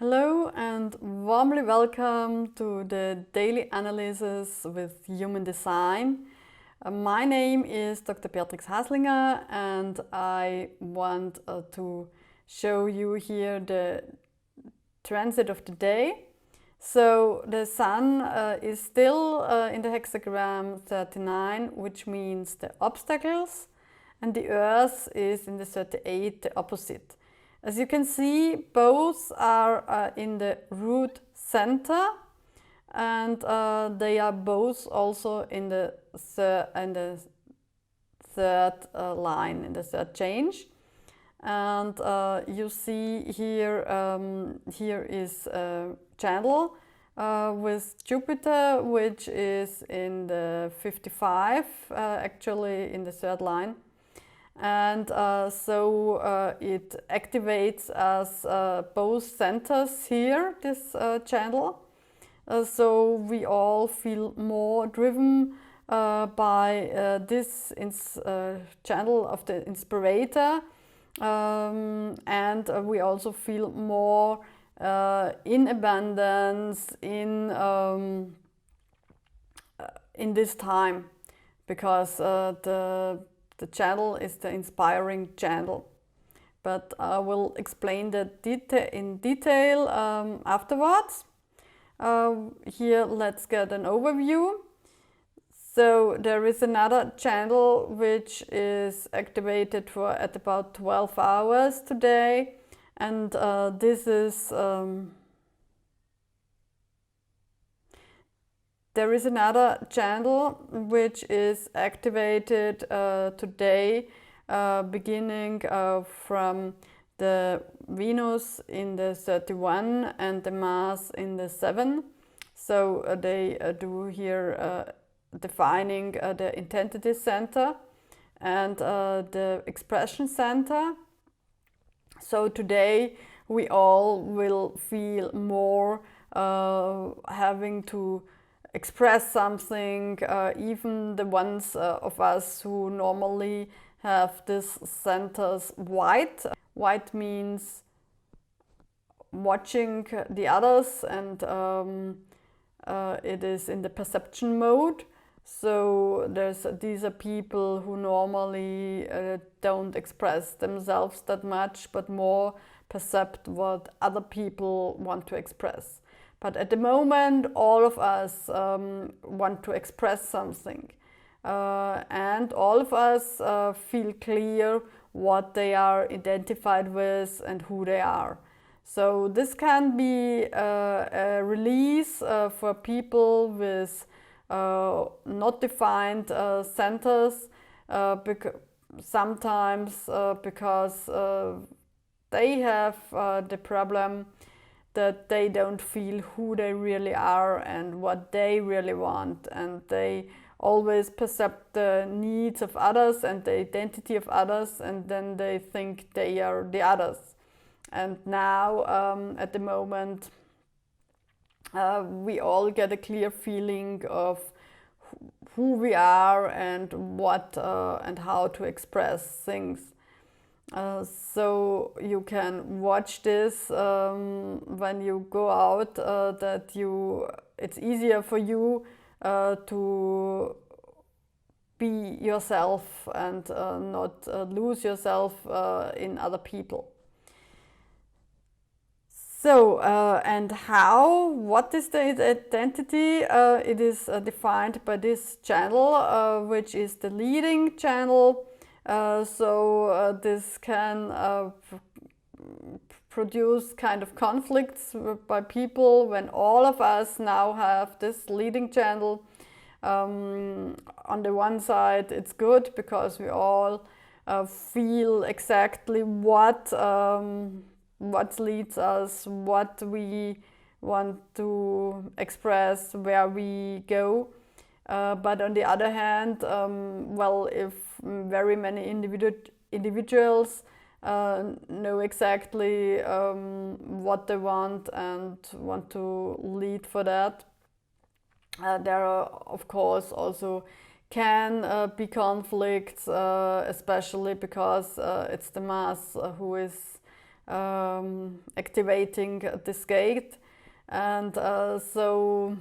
Hello and warmly welcome to the daily analysis with human design. My name is Dr. Beatrix Haslinger and I want to show you here the transit of the day. So the Sun is still in the hexagram 39, which means the obstacles, and the Earth is in the 38, the opposite. As you can see, both are in the root center, and they are both also in the third line, in the third change. And you see here, here is a channel with Jupiter, which is in the 55, actually in the third line. And so it activates as both centers here, this channel. So we all feel more driven by this channel of the inspirator, and we also feel more in abundance in this time, because the channel is the inspiring channel. But I will explain that in detail afterwards. Here let's get an overview. So there is another channel which is activated for at about 12 hours today, and this is there is another channel which is activated today, beginning from the Venus in the 31 and the Mars in the 7. So they do here defining the identity center and the expression center. So today we all will feel more having to express something, even the ones of us who normally have this centers white. White means watching the others, and it is in the perception mode. So these are people who normally don't express themselves that much, but more percept what other people want to express. But at the moment, all of us want to express something. And all of us feel clear what they are identified with and who they are. So this can be a release for people with not defined centers, sometimes because they have the problem that they don't feel who they really are and what they really want, and they always perceive the needs of others and the identity of others, and then they think they are the others. And now at the moment we all get a clear feeling of who we are and what and how to express things. So you can watch this when you go out, that it's easier for you to be yourself and not lose yourself in other people. So, and what is the identity? It is defined by this channel, which is the leading channel. So this can produce kind of conflicts by people when all of us now have this leading channel. On the one side, it's good because we all feel exactly what leads us, what we want to express, where we go. But on the other hand, well, if very many individuals know exactly what they want and want to lead for that, there are, of course, also can be conflicts, especially because it's the Mars who is activating this gate, and so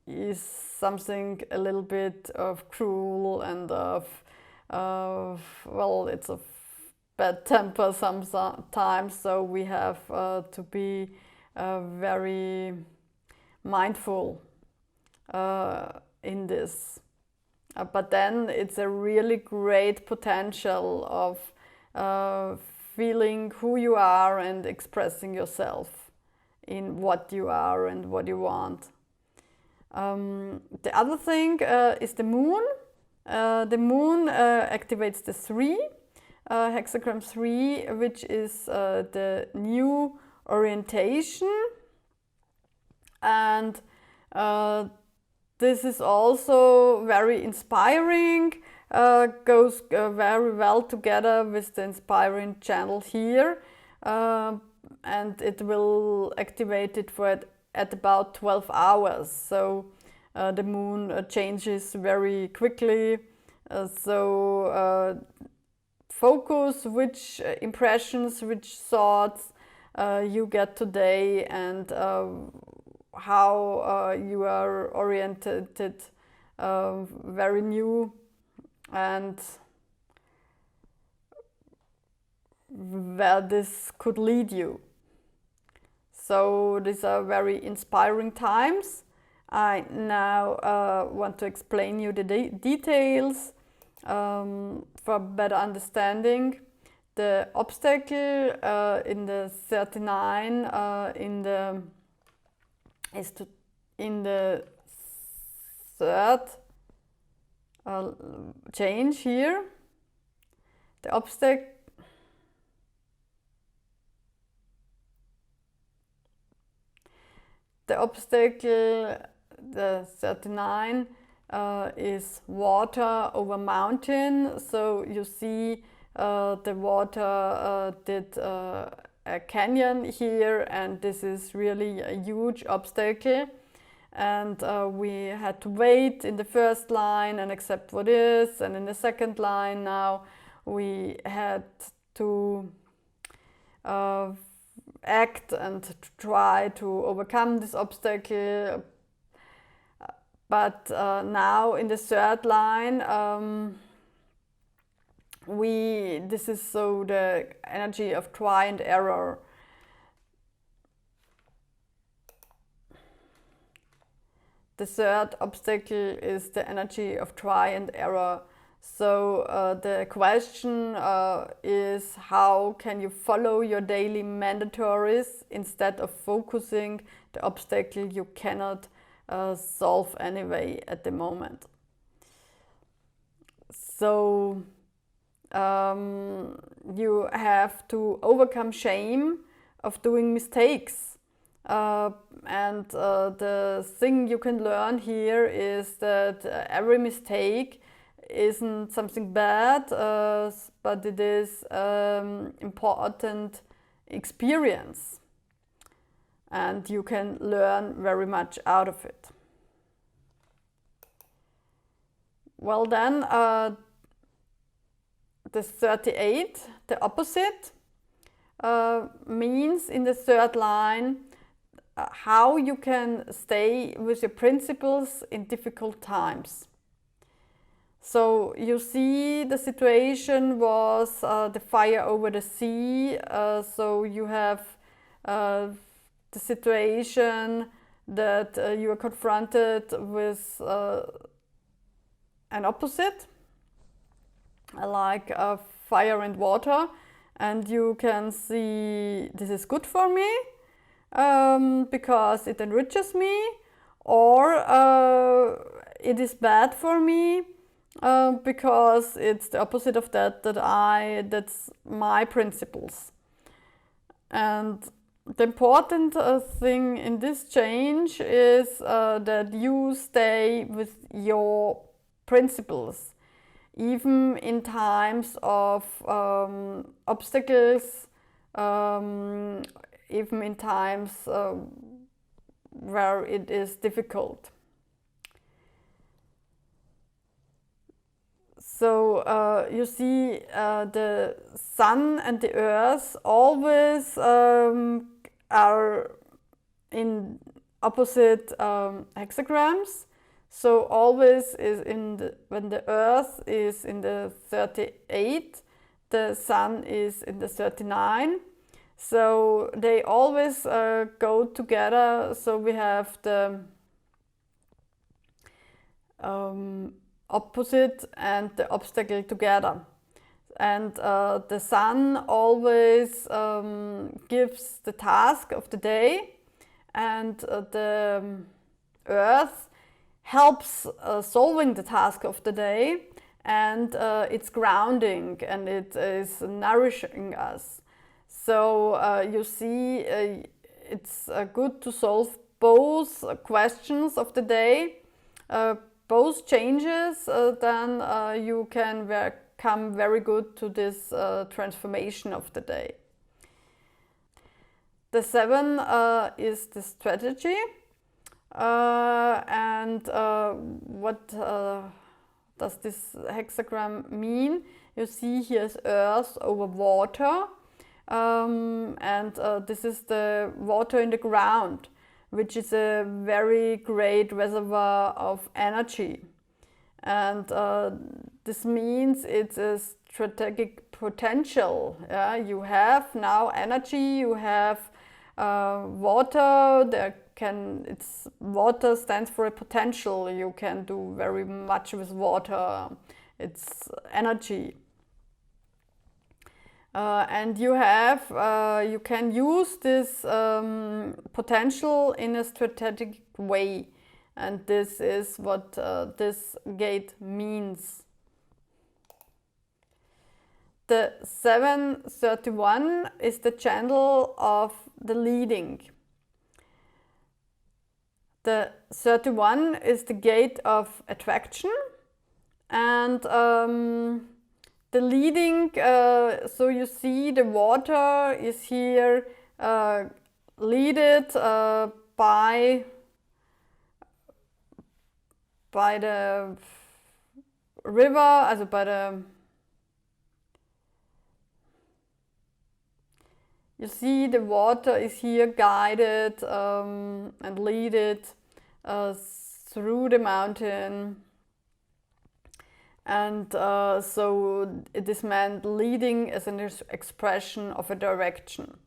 is something a little bit of cruel and of well, it's a bad temper sometimes, so we have to be very mindful in this. But then it's a really great potential of feeling who you are and expressing yourself in what you are and what you want. The other thing is the moon. The moon activates the 3, hexagram 3, which is the new orientation, and this is also very inspiring, goes very well together with the inspiring channel here, and it will activate it at about 12 hours. So the moon changes very quickly, so focus which impressions, which thoughts you get today, and how you are oriented, very new, and where this could lead you. So these are very inspiring times. I now want to explain you the details for better understanding. The obstacle in the 39 in the third change here. The obstacle the 39 is water over mountain. So you see the water did a canyon here, and this is really a huge obstacle, and we had to wait in the first line and accept what is, and in the second line now we had to act and try to overcome this obstacle. But now in the third line, this is so the energy of try and error. The third obstacle is the energy of try and error. So the question is, how can you follow your daily mandatories instead of focusing the obstacle you cannot solve anyway at the moment? So you have to overcome shame of doing mistakes. And the thing you can learn here is that every mistake isn't something bad, but it is important experience, and you can learn very much out of it. Well then, the 38, the opposite, means in the third line how you can stay with your principles in difficult times. So you see, the situation was the fire over the sea. So you have the situation that you are confronted with an opposite, like fire and water, and you can see this is good for me because it enriches me, or it is bad for me because it's the opposite of that's my principles. And the important thing in this change is that you stay with your principles, even in times of obstacles, even in times where it is difficult. So you see the Sun and the Earth always are in opposite hexagrams. So always is when the Earth is in the 38, the Sun is in the 39. So they always go together. So we have the opposite and the obstacle together. And the Sun always gives the task of the day, and the Earth helps solving the task of the day, and it's grounding and it is nourishing us. So you see, it's good to solve both questions of the day, both changes, then you can come very good to this transformation of the day. The 7 is the strategy, and what does this hexagram mean? You see here's Earth over water, and this is the water in the ground, which is a very great reservoir of energy. And this means it's a strategic potential. Yeah? You have now energy, you have water. Water stands for a potential. You can do very much with water. It's energy. And you can use this potential in a strategic way. And this is what this gate means. The 731 is the channel of the leading. The 31 is the gate of attraction, and the leading, so you see the water is here leaded by the river, also by the, you see the water is here guided and leaded through the mountain. And so it is meant leading as an expression of a direction.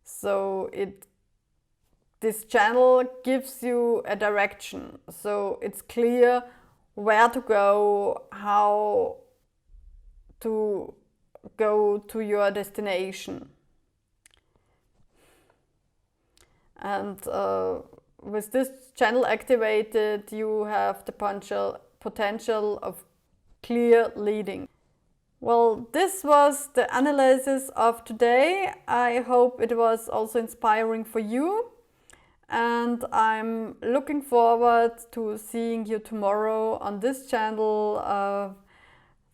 So this channel gives you a direction. So it's clear where to go, how to go to your destination. And with this channel activated, you have the potential of clear leading. Well, this was the analysis of today. I hope it was also inspiring for you. And I'm looking forward to seeing you tomorrow on this channel.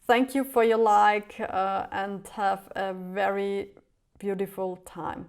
Thank you for your like and have a very beautiful time.